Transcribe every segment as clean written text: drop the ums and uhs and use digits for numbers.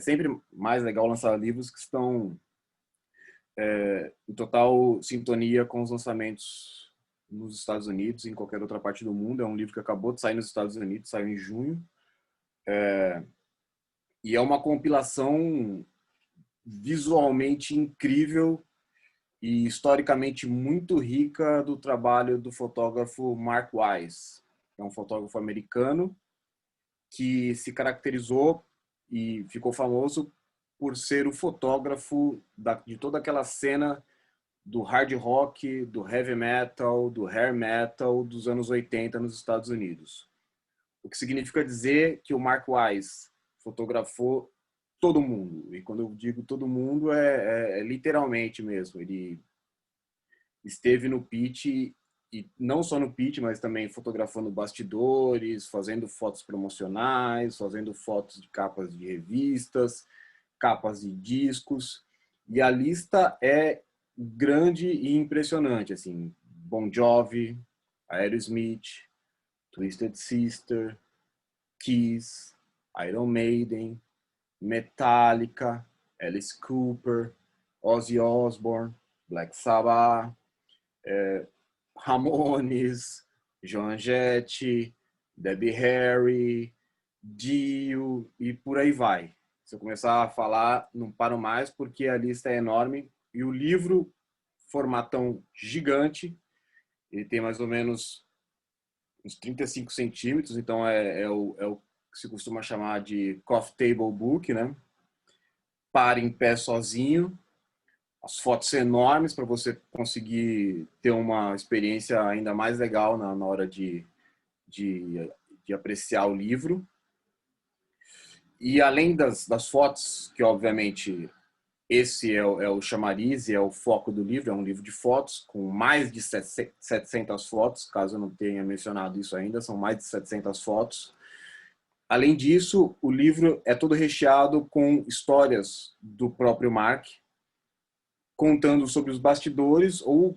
sempre mais legal lançar livros que estão em total sintonia com os lançamentos nos Estados Unidos e em qualquer outra parte do mundo. É um livro que acabou de sair nos Estados Unidos, saiu em junho. E é uma compilação visualmente incrível e historicamente muito rica do trabalho do fotógrafo Mark Wise. É um fotógrafo americano que se caracterizou e ficou famoso por ser o fotógrafo de toda aquela cena do hard rock, do heavy metal, do hair metal dos anos 80 nos Estados Unidos. O que significa dizer que o Mark Wise fotografou todo mundo. E quando eu digo todo mundo, é literalmente mesmo. Ele esteve no pitch, e não só no pitch, mas também fotografando bastidores, fazendo fotos promocionais, fazendo fotos de capas de revistas, capas de discos. E a lista é grande e impressionante, assim. Bon Jovi, Aerosmith, Twisted Sister, Kiss, Iron Maiden, Metallica, Alice Cooper, Ozzy Osbourne, Black Sabbath, Ramones, Joan Jett, Debbie Harry, Dio e por aí vai. Se eu começar a falar, não paro mais porque a lista é enorme e o livro, formatão gigante, ele tem mais ou menos uns 35 centímetros, então é o que se costuma chamar de coffee table book, né? Para em pé sozinho, as fotos enormes para você conseguir ter uma experiência ainda mais legal na hora de, de apreciar o livro. E além das fotos, que obviamente esse é o chamariz e é o foco do livro, é um livro de fotos com mais de 700 fotos, caso eu não tenha mencionado isso ainda, são mais de 700 fotos. Além disso, o livro é todo recheado com histórias do próprio Mark, contando sobre os bastidores ou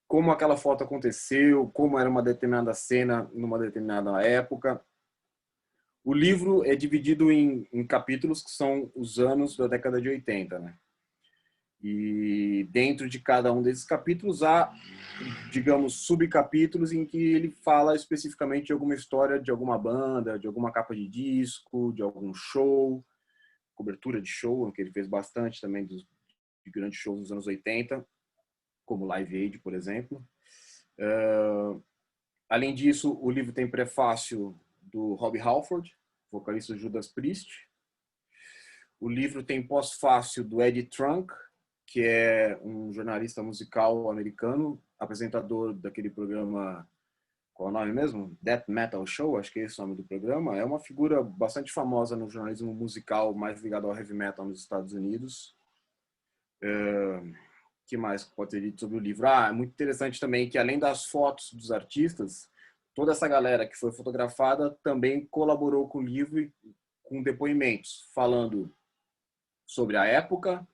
como aquela foto aconteceu, como era uma determinada cena numa determinada época. O livro é dividido em capítulos que são os anos da década de 80, né? E dentro de cada um desses capítulos há, digamos, subcapítulos em que ele fala especificamente de alguma história de alguma banda, de alguma capa de disco, de algum show, cobertura de show, que ele fez bastante também de grandes shows nos anos 80, como Live Aid, por exemplo. Além disso, o livro tem prefácio do Rob Halford, vocalista do Judas Priest. O livro tem pós-fácio do Eddie Trunk, que é um jornalista musical americano, apresentador daquele programa, qual é o nome mesmo? Death Metal Show, acho que é esse o nome do programa. É uma figura bastante famosa no jornalismo musical, mais ligado ao heavy metal nos Estados Unidos. Que mais pode ser dito sobre o livro? É muito interessante também que, além das fotos dos artistas, toda essa galera que foi fotografada também colaborou com o livro com depoimentos, falando sobre a época,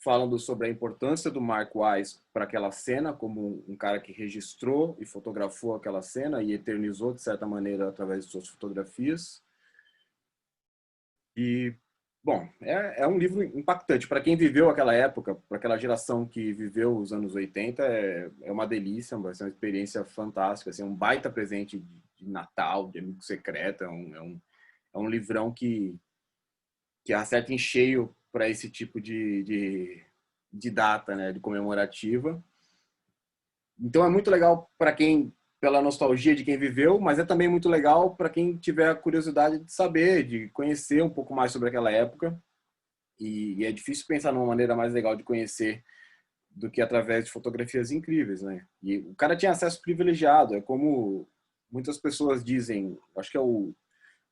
falando sobre a importância do Mark Wise para aquela cena, como um cara que registrou e fotografou aquela cena e eternizou, de certa maneira, através de suas fotografias. E, bom, é um livro impactante. Para quem viveu aquela época, para aquela geração que viveu os anos 80, é uma delícia, vai ser uma experiência fantástica, assim, um baita presente de Natal, de amigo secreto, é um livrão que acerta em cheio para esse tipo de data, né, de comemorativa. Então é muito legal para quem, pela nostalgia de quem viveu, mas é também muito legal para quem tiver a curiosidade de saber, de conhecer um pouco mais sobre aquela época. E é difícil pensar numa maneira mais legal de conhecer do que através de fotografias incríveis, né? E o cara tinha acesso privilegiado, é como muitas pessoas dizem, acho que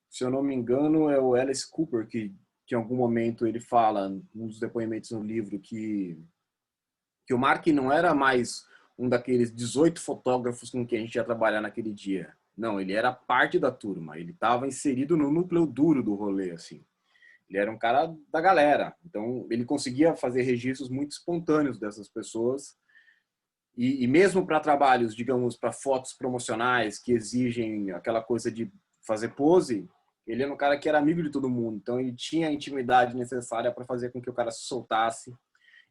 se eu não me engano, é o Alice Cooper que em algum momento ele fala, num dos depoimentos no livro, que o Mark não era mais um daqueles 18 fotógrafos com quem a gente ia trabalhar naquele dia. Não, ele era parte da turma, ele estava inserido no núcleo duro do rolê, assim. Ele era um cara da galera, então ele conseguia fazer registros muito espontâneos dessas pessoas. E mesmo para trabalhos, digamos, para fotos promocionais que exigem aquela coisa de fazer pose, ele era um cara que era amigo de todo mundo, então ele tinha a intimidade necessária para fazer com que o cara se soltasse.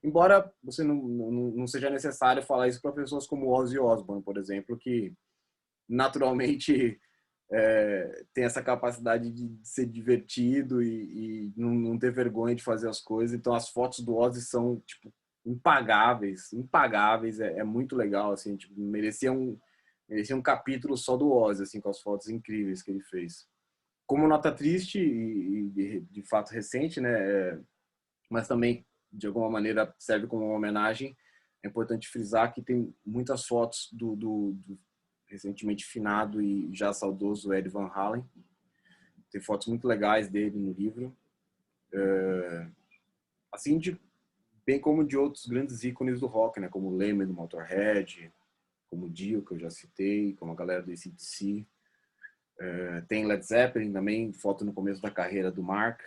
Embora você não seja necessário falar isso para pessoas como Ozzy Osbourne, por exemplo, que naturalmente tem essa capacidade de ser divertido e não ter vergonha de fazer as coisas. Então as fotos do Ozzy são tipo impagáveis, impagáveis. É muito legal, assim, tipo, merecia um capítulo só do Ozzy, assim, com as fotos incríveis que ele fez. Como nota triste e de fato recente, né? Mas também de alguma maneira serve como uma homenagem. É importante frisar que tem muitas fotos do recentemente finado e já saudoso Ed Van Halen. Tem fotos muito legais dele no livro. Assim, bem como de outros grandes ícones do rock, né? Como o Lemmy do Motorhead, como o Dio, que eu já citei, como a galera do AC/DC. Tem Led Zeppelin também, foto no começo da carreira do Mark.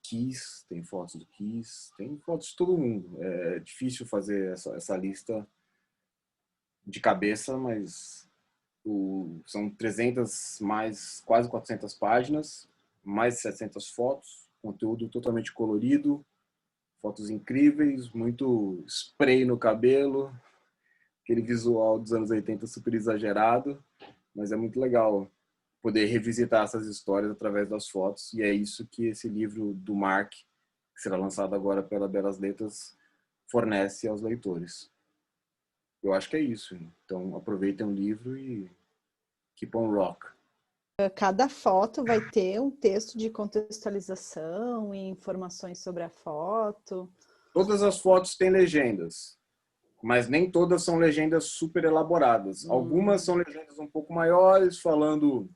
Kiss, tem fotos do Kiss, tem fotos de todo mundo. É difícil fazer essa lista de cabeça, mas são 300 mais quase 400 páginas, mais de 700 fotos, conteúdo totalmente colorido, fotos incríveis, muito spray no cabelo, aquele visual dos anos 80 super exagerado, mas é muito legal poder revisitar essas histórias através das fotos, e é isso que esse livro do Mark, que será lançado agora pela Belas Letras, fornece aos leitores. Eu acho que é isso. Então aproveitem o livro e keep on rock. Cada foto vai ter um texto de contextualização e informações sobre a foto. Todas as fotos têm legendas, mas nem todas são legendas super elaboradas. Algumas são legendas um pouco maiores, falando,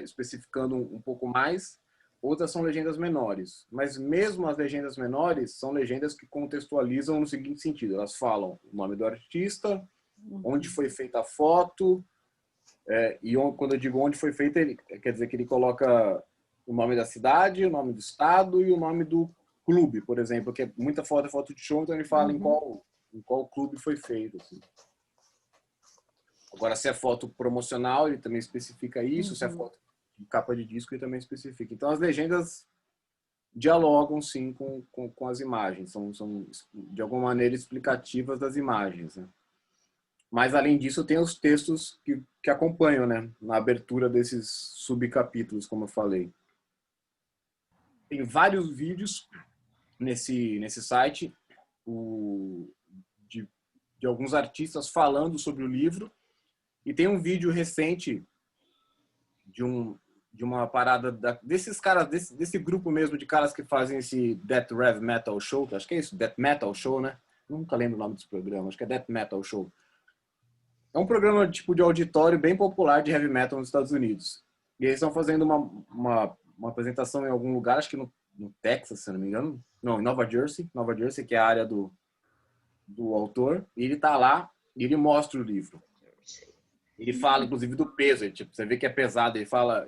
especificando um pouco mais. Outras são legendas menores. Mas mesmo as legendas menores são legendas que contextualizam no seguinte sentido. Elas falam o nome do artista, onde foi feita a foto, e quando eu digo onde foi feita, quer dizer que ele coloca o nome da cidade, o nome do estado e o nome do clube, por exemplo, que é muita foto é foto de show, então ele fala em qual clube foi feito. Assim. Agora, se é foto promocional, ele também especifica isso, se é foto de capa de disco, ele também especifica. Então, as legendas dialogam, sim, com as imagens, são, de alguma maneira, explicativas das imagens, né? Mas, além disso, tem os textos que acompanham, né? Na abertura desses subcapítulos, como eu falei. Tem vários vídeos nesse site de alguns artistas falando sobre o livro. E tem um vídeo recente de uma parada desses caras, desse grupo mesmo de caras que fazem esse Death Rev Metal Show. Acho que é isso, Death Metal Show, né? Nunca lembro o nome desse programa. Acho que é Death Metal Show. É um programa tipo de auditório bem popular de heavy metal nos Estados Unidos. E eles estão fazendo uma apresentação em algum lugar, acho que no Texas, se não me engano. Não, em Nova Jersey, que é a área do autor. E ele tá lá e ele mostra o livro. Ele fala, inclusive, do peso. Tipo, você vê que é pesado. Ele fala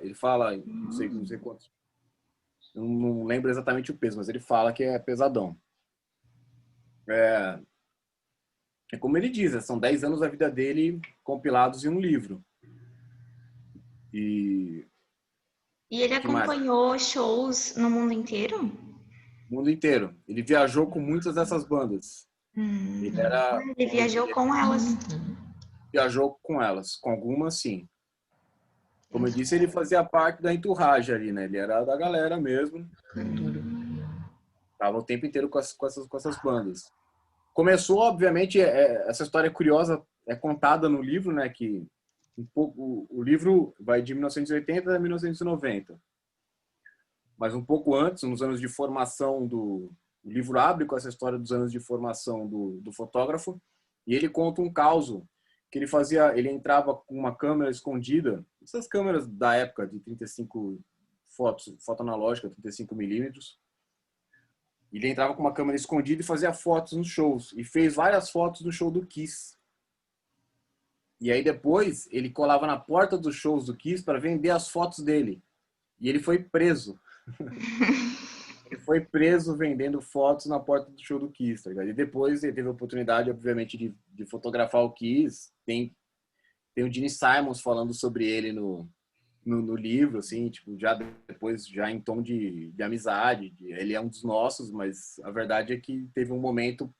não sei quantos. Não lembro exatamente o peso, mas ele fala que é pesadão. É como ele diz, são 10 anos da vida dele compilados em um livro. E ele acompanhou shows no mundo inteiro? No mundo inteiro. Ele viajou com muitas dessas bandas. Ele viajou com elas. Viajou com elas. Com algumas, sim. Como eu disse, ele fazia parte da entourage ali, né? Ele era da galera mesmo. Tava o tempo inteiro com essas bandas. Começou, obviamente, essa história curiosa é contada no livro, né? Que o livro vai de 1980 a 1990. Mas um pouco antes, nos anos de formação o livro abre com essa história dos anos de formação do fotógrafo, e ele conta um caos que ele entrava com uma câmera escondida, essas câmeras da época de 35 foto analógica, 35 milímetros. Ele entrava com uma câmera escondida e fazia fotos nos shows, e fez várias fotos no show do Kiss. E aí depois ele colava na porta dos shows do Kiss para vender as fotos dele. E ele foi preso. Ele foi preso vendendo fotos na porta do show do Kiss, tá ligado? E depois ele teve a oportunidade, obviamente, de fotografar o Kiss. Tem o Gene Simons falando sobre ele no livro, assim, tipo, já depois, já em tom de amizade. Ele é um dos nossos, mas a verdade é que teve um momento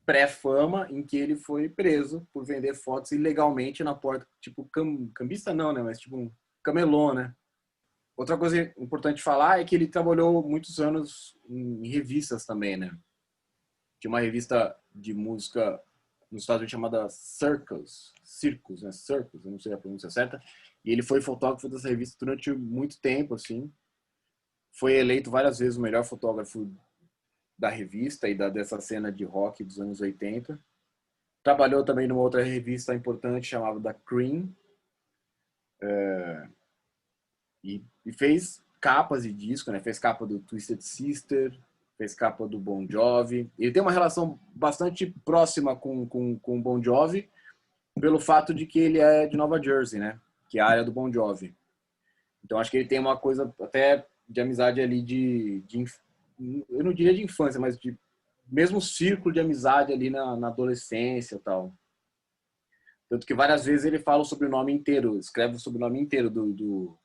pré-fama em que ele foi preso por vender fotos ilegalmente na porta, tipo, cambista não, né, mas tipo um camelô, né. Outra coisa importante falar é que ele trabalhou muitos anos em revistas também, né. Tinha uma revista de música nos Estados Unidos chamada Circus, né? Circus, eu não sei a pronúncia certa. E ele foi fotógrafo dessa revista durante muito tempo, assim. Foi eleito várias vezes o melhor fotógrafo da revista e dessa cena de rock dos anos 80. Trabalhou também numa outra revista importante chamada da Cream. E fez capas de disco, né? Fez capa do Twisted Sister, fez capa do Bon Jovi. Ele tem uma relação bastante próxima com o Bon Jovi, pelo fato de que ele é de Nova Jersey, né? Que é a área do Bon Jovi. Então acho que ele tem uma coisa até de amizade ali eu não diria de infância, mas de mesmo círculo de amizade ali na adolescência e tal. Tanto que várias vezes ele fala o sobrenome inteiro, escreve o sobrenome inteiro do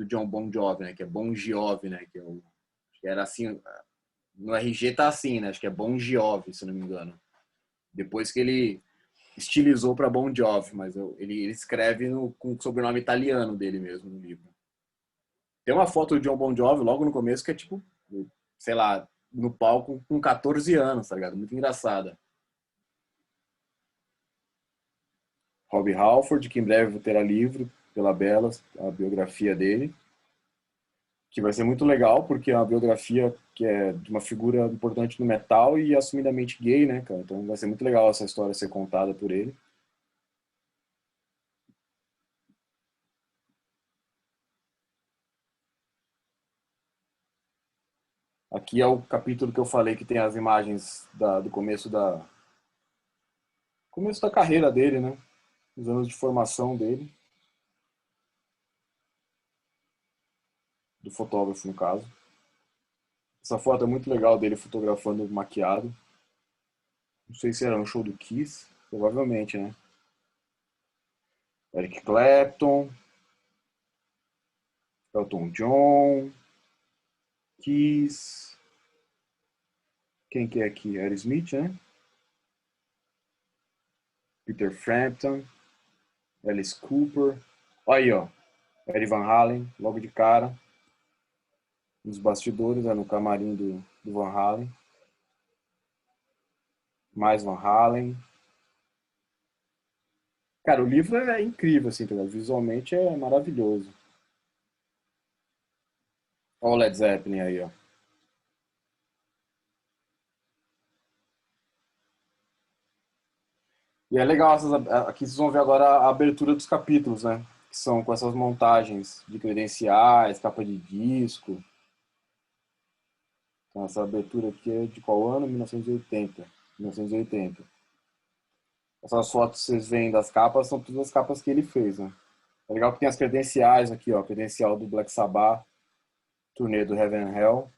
John Bon Jovi, né? Que é Bon Jovi, né? Que era assim, no RG tá assim, né? Acho que é Bon Jovi, se não me engano. Depois que ele estilizou para Bon Jovi, mas ele escreve com o sobrenome italiano dele mesmo no livro. Tem uma foto do John Bon Jovi logo no começo que é tipo, sei lá, no palco com 14 anos, tá ligado? Muito engraçada. Robbie Halford, que em breve terá livro pela Bela, a biografia dele, que vai ser muito legal, porque é uma biografia que é de uma figura importante no metal e assumidamente gay, né, cara? Então vai ser muito legal essa história ser contada por ele. Aqui é o capítulo que eu falei que tem as imagens do começo da carreira dele, né? Os anos de formação dele. Do fotógrafo, no caso. Essa foto é muito legal dele fotografando maquiado. Não sei se era no show do Kiss. Provavelmente, né? Eric Clapton. Elton John. Kiss. Quem que é aqui? Aerosmith, né? Peter Frampton. Alice Cooper. Olha aí, ó. Eddie Van Halen, logo de cara. Nos bastidores, no camarim do Van Halen. Mais Van Halen. Cara, o livro é incrível, assim, tá? Visualmente é maravilhoso. Olha o Led Zeppelin aí, ó. E é legal, aqui vocês vão ver agora a abertura dos capítulos, né? Que são com essas montagens de credenciais, capa de disco. Então essa abertura aqui é de qual ano? 1980. 1980. Essas fotos que vocês veem das capas são todas as capas que ele fez, né? É legal que tem as credenciais aqui, ó. Credencial do Black Sabbath, turnê do Heaven and Hell.